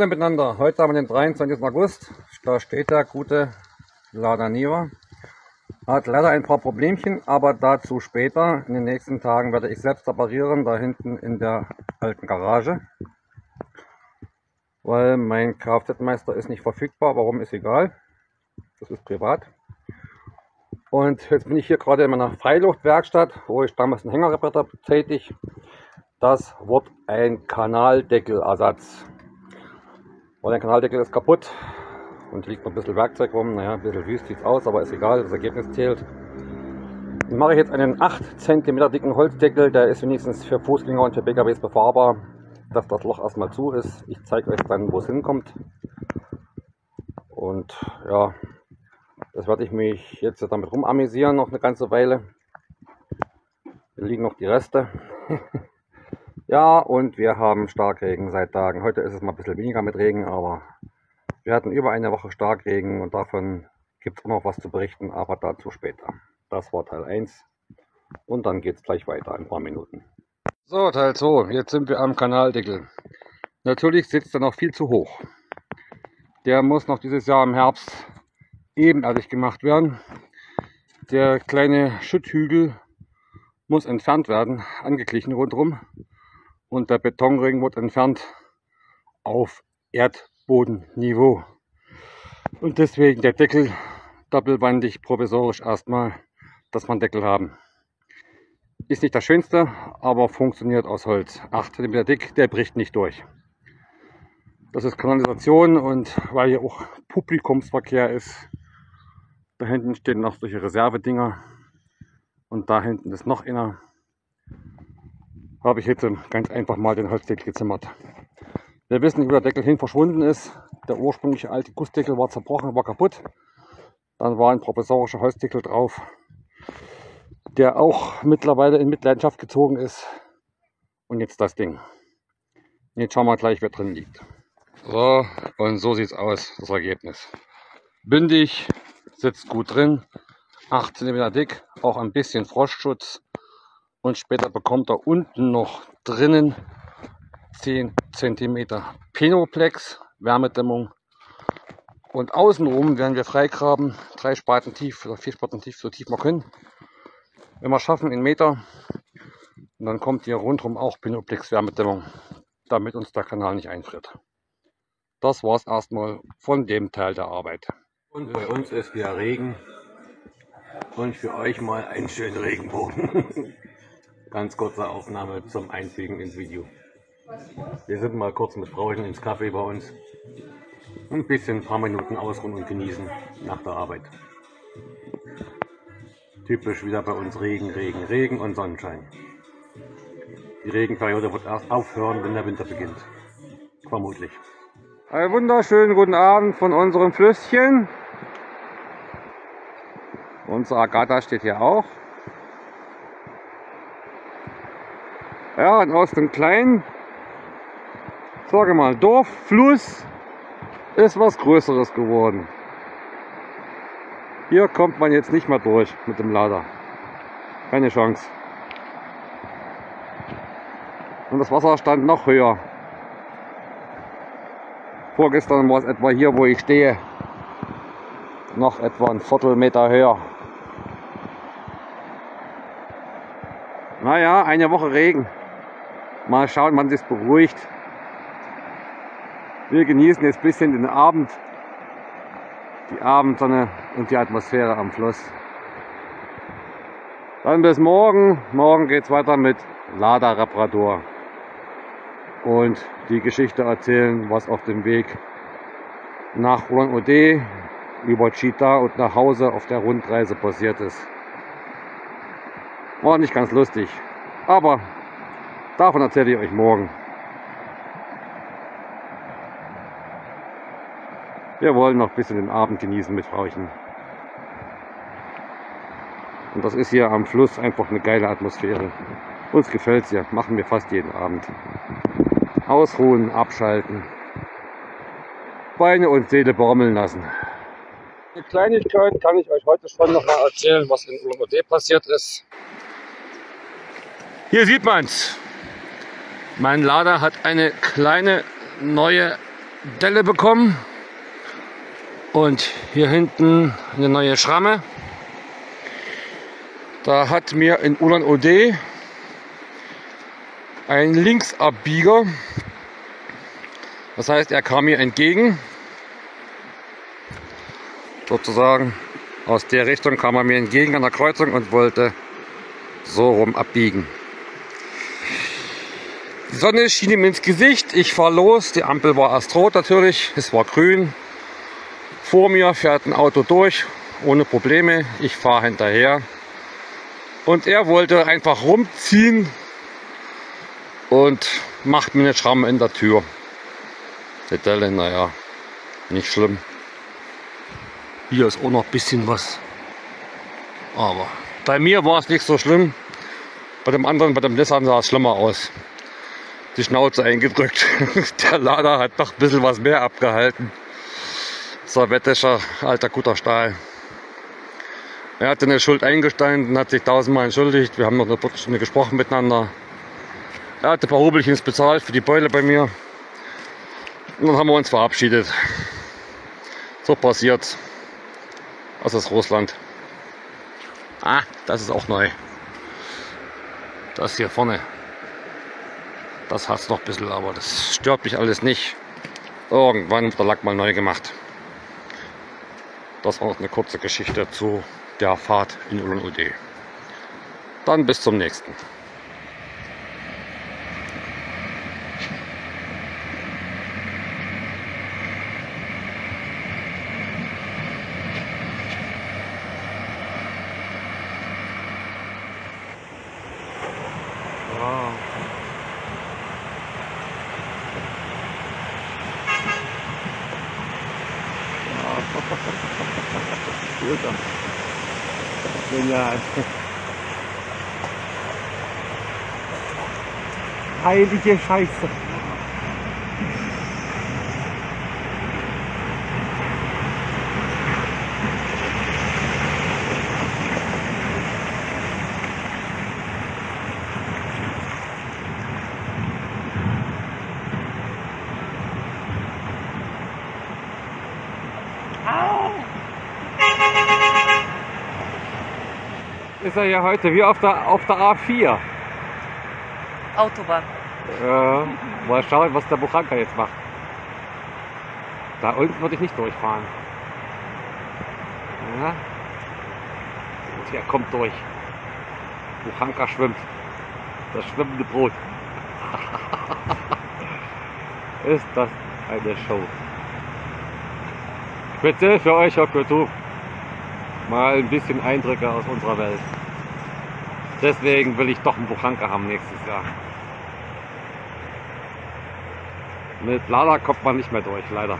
Hallo miteinander, heute haben wir den 23. August, da steht der gute Lada Niva. Hat leider ein paar Problemchen, aber dazu später. In den nächsten Tagen werde ich selbst reparieren, da hinten in der alten Garage. Weil mein Kfz-Meister ist nicht verfügbar, warum ist egal, das ist privat. Und jetzt bin ich hier gerade in meiner Freiluftwerkstatt, wo ich damals einen Hänger repariert habe, tätig. Das wird ein Kanaldeckelersatz. Weil der Kanaldeckel ist kaputt und liegt noch ein bisschen Werkzeug rum. Naja, ein bisschen wüst sieht es aus, aber ist egal, das Ergebnis zählt. Dann mache ich jetzt einen 8 cm dicken Holzdeckel, der ist wenigstens für Fußgänger und für PKWs befahrbar, dass das Loch erstmal zu ist. Ich zeige euch dann, wo es hinkommt. Und ja, das werde ich mich jetzt damit rumamüsieren noch eine ganze Weile. Hier liegen noch die Reste. Ja, und wir haben Starkregen seit Tagen. Heute ist es mal ein bisschen weniger mit Regen, aber wir hatten über eine Woche Starkregen und davon gibt es auch noch was zu berichten, aber dazu später. Das war Teil 1 und dann geht es gleich weiter in ein paar Minuten. So, Teil 2. Jetzt sind wir am Kanaldeckel. Natürlich sitzt er noch viel zu hoch. Der muss noch dieses Jahr im Herbst ebenerdig gemacht werden. Der kleine Schütthügel muss entfernt werden, angeglichen rundherum. Und der Betonring wird entfernt auf Erdbodenniveau. Und deswegen der Deckel doppelwandig provisorisch erstmal, dass wir einen Deckel haben. Ist nicht das Schönste, aber funktioniert aus Holz. 8 cm dick, der bricht nicht durch. Das ist Kanalisation und weil hier auch Publikumsverkehr ist, da hinten stehen noch solche Reservedinger und da hinten ist noch einer. Habe ich jetzt ganz einfach mal den Holzdeckel gezimmert. Wir wissen nicht, wo der Deckel hin verschwunden ist. Der ursprüngliche alte Gussdeckel war zerbrochen, war kaputt. Dann war ein provisorischer Holzdeckel drauf, der auch mittlerweile in Mitleidenschaft gezogen ist. Und jetzt das Ding. Jetzt schauen wir gleich, wer drin liegt. So, und so sieht es aus, das Ergebnis. Bündig, sitzt gut drin, 8 cm dick, auch ein bisschen Frostschutz. Und später bekommt er unten noch drinnen 10 cm Penoplex, Wärmedämmung. Und außenrum werden wir freigraben, 3 Spaten tief oder 4 Spaten tief, so tief wir können. Wenn wir schaffen, 1 Meter. Und dann kommt hier rundherum auch Penoplex Wärmedämmung, damit uns der Kanal nicht einfriert. Das war es erstmal von dem Teil der Arbeit. Und bei uns ist wieder Regen. Und für euch mal einen schönen Regenbogen. Ganz kurze Aufnahme zum Einfügen ins Video. Wir sind mal kurz mit Frauchen ins Café bei uns. Ein paar Minuten ausruhen und genießen nach der Arbeit. Typisch wieder bei uns Regen, Regen, Regen und Sonnenschein. Die Regenperiode wird erst aufhören, wenn der Winter beginnt. Vermutlich. Einen wunderschönen guten Abend von unserem Flüsschen. Unsere Agatha steht hier auch. Ja, und aus dem kleinen, sage mal, Dorffluss ist was Größeres geworden. Hier kommt man jetzt nicht mehr durch mit dem Lader. Keine Chance. Und das Wasser stand noch höher. Vorgestern war es etwa hier, wo ich stehe, noch etwa ein Viertelmeter höher. Naja, eine Woche Regen. Mal schauen, wann es beruhigt. Wir genießen jetzt ein bisschen den Abend, die Abendsonne und die Atmosphäre am Fluss. Dann bis morgen. Morgen geht es weiter mit Laderreparatur und die Geschichte erzählen, was auf dem Weg nach Ulan-Ude über Chita und nach Hause auf der Rundreise passiert ist. War nicht ganz lustig, aber davon erzähle ich euch morgen. Wir wollen noch ein bisschen den Abend genießen mit Frauchen. Und das ist hier am Fluss einfach eine geile Atmosphäre. Uns gefällt es hier, machen wir fast jeden Abend. Ausruhen, abschalten, Beine und Seele baumeln lassen. Eine Kleinigkeit kann ich euch heute schon noch mal erzählen, was in Ulan-Ude passiert ist. Hier sieht man es. Mein Lader hat eine kleine neue Delle bekommen. Und hier hinten eine neue Schramme. Da hat mir in Ulan-Ude ein Linksabbieger, das heißt, er kam mir entgegen, sozusagen aus der Richtung kam er mir entgegen an der Kreuzung und wollte so rum abbiegen. Die Sonne schien ihm ins Gesicht, ich fahr los, die Ampel war erst rot natürlich, es war grün. Vor mir fährt ein Auto durch, ohne Probleme, ich fahre hinterher. Und er wollte einfach rumziehen und macht mir eine Schramme in der Tür. Die Delle, naja, nicht schlimm. Hier ist auch noch ein bisschen was. Aber bei mir war es nicht so schlimm. Bei dem anderen, bei dem Nissan sah es schlimmer aus. Die Schnauze eingedrückt. Der Lader hat doch ein bisschen was mehr abgehalten. Sowjetischer, alter guter Stahl. Er hatte eine Schuld eingestanden, hat sich 1000-mal entschuldigt. Wir haben noch eine Viertelstunde gesprochen miteinander. Er hatte ein paar Rubelchens bezahlt für die Beule bei mir. Und dann haben wir uns verabschiedet. So passiert's. Das ist Russland. Ah, das ist auch neu. Das hier vorne. Das hat's noch ein bisschen, aber das stört mich alles nicht. Irgendwann wird der Lack mal neu gemacht. Das war noch eine kurze Geschichte zu der Fahrt in Ulan-Ude. Dann bis zum nächsten. Genial. Heilige Scheiße. Ist er ja heute wie auf der A4. Autobahn. Mal schauen, was der Buchanka jetzt macht. Da unten würde ich nicht durchfahren. Ja. Und der kommt durch. Buchanka schwimmt. Das schwimmende Brot. Ist das eine Show. Speziell für euch auf YouTube. Mal ein bisschen Eindrücke aus unserer Welt. Deswegen will ich doch einen Buchanka haben nächstes Jahr. Mit Lada kommt man nicht mehr durch, leider.